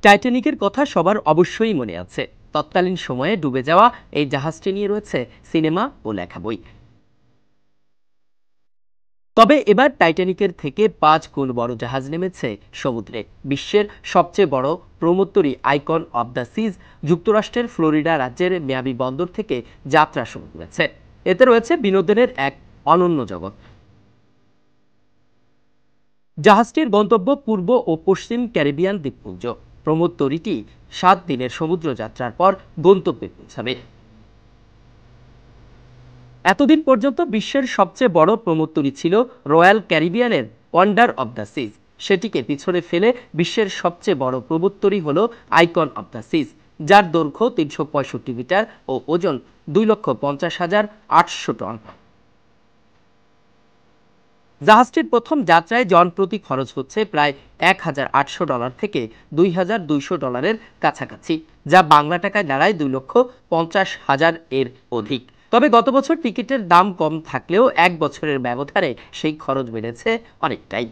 টাইটানিকের কথা সবার অবশ্যই মনে আছে। তৎকালীন সময়ে ডুবে যাওয়া এই জাহাজটি নিয়ে রয়েছে সিনেমা ও লেখা বই। তবে এবার টাইটানিকের থেকে 5 গুণ বড় জাহাজ নেমেছে সমুদ্রে। বিশ্বের সবচেয়ে বড় প্রমোত্তরী আইকন অব দ্য সিজ যুক্তরাষ্ট্রের ফ্লোরিডা রাজ্যের মিয়ামি বন্দর থেকে যাত্রা শুরু করেছে। এতে রয়েছে বিনোদনের এক অনন্য জগৎ। জাহাজটির গন্তব্য পূর্ব ও পশ্চিম ক্যারিবিয়ান দ্বীপপুঞ্জ। প্রমোত্তরীটি 7 দিনের সমুদ্র যাত্রার পর গন্তব্যে পৌঁছাবে। এতদিন পর্যন্ত বিশ্বের সবচেয়ে বড় প্রমোত্তরী ছিল রয়্যাল ক্যারিবিয়ানের ওয়ান্ডার অব দ্য সিজ। সেটিকে পিছনে ফেলে বিশ্বের সবচেয়ে বড় প্রমোত্তরী হল আইকন অব দ্য সিজ, যার দৈর্ঘ্য 365 মিটার ও ওজন 2,50,800 টন। জাহাজটির প্রথম যাত্রায় জনপ্রতি খরচ হচ্ছে প্রায় $1,800 থেকে $2,200 কাছাকাছি, যা বাংলা টাকায় দাঁড়ায় 2,50,000 এর অধিক। তবে গত বছর টিকিটের দাম কম থাকলেও 1 বছরের ব্যবধানে সেই খরচ বেড়েছে অনেকটাই।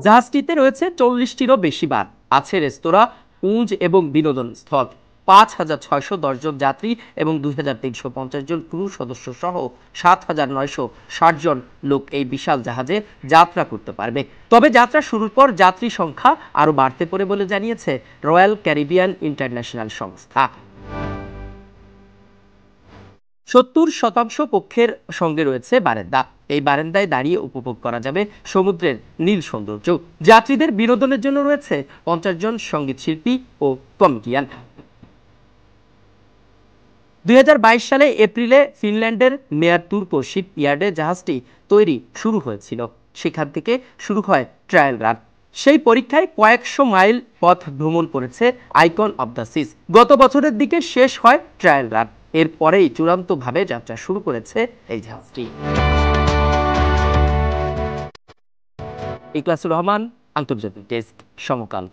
জাহাজটিতে রয়েছে 40টিরও বেশি বার, আছে রেস্তোরাঁ, পুঞ্জ এবং বিনোদন স্থল। 5,610 জন যাত্রী এবং 2,350 জন ক্রু সদস্য সহ 7,960 জন লোক এই বিশাল জাহাজে যাত্রা করতে পারবে। তবে যাত্রা শুরুর পর যাত্রী সংখ্যা আরও বাড়তে পারে বলে জানিয়েছে রয়্যাল ক্যারিবিয়ান ইন্টারন্যাশনাল সংস্থা। 70% পক্ষের সঙ্গে রয়েছে বারান্দা। এই বারান্দায় দাঁড়িয়ে উপভোগ করা যাবে সমুদ্রের নীল সৌন্দর্য। যাত্রীদের বিনোদনের জন্য রয়েছে 50 জন সঙ্গীত শিল্পী ও কমেডিয়ান। 2022 সালে এপ্রিলে ফিনল্যান্ডের মেয়ার তুর্কো শিপইয়ার্ডে জাহাজটি তৈরি শুরু হয়েছিল। সেখান থেকে শুরু হয় ট্রায়াল রান। সেই পরীক্ষায় কয়েকশো মাইল পথ ভ্রমণ করেছে আইকন অব দ্য সিজ। গত বছরের দিকে শেষ হয় ট্রায়াল রান। এরপরেই চূড়ান্তভাবে যাত্রা শুরু করেছে এই জাহাজটি। ইখলাসুর রহমান, আন্তর্জাতিক ডেস্ক, সমকাল।